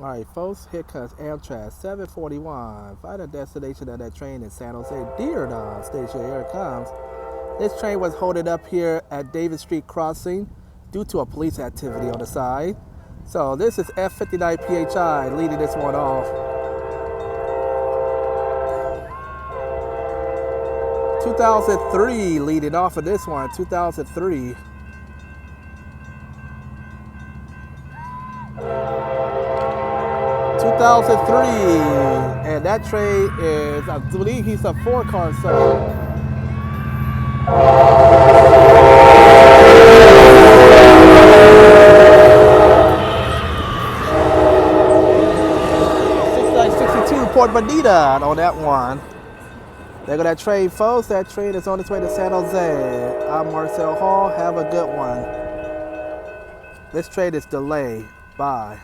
All right, folks, here comes Amtrak 741. Final destination of that train is San Jose Dearborn Station. Here it comes. This train was holding up here at Davis Street Crossing due to a police activity on the side. So this is F59 PHI leading this one off. 2003 leading off of this one, 2003. And that train is, I believe he's a 4-car so. Port Bonita on that one. There go that train, folks. That train is on its way to San Jose. I'm Marcel Hall. Have a good one. This train is delayed. Bye.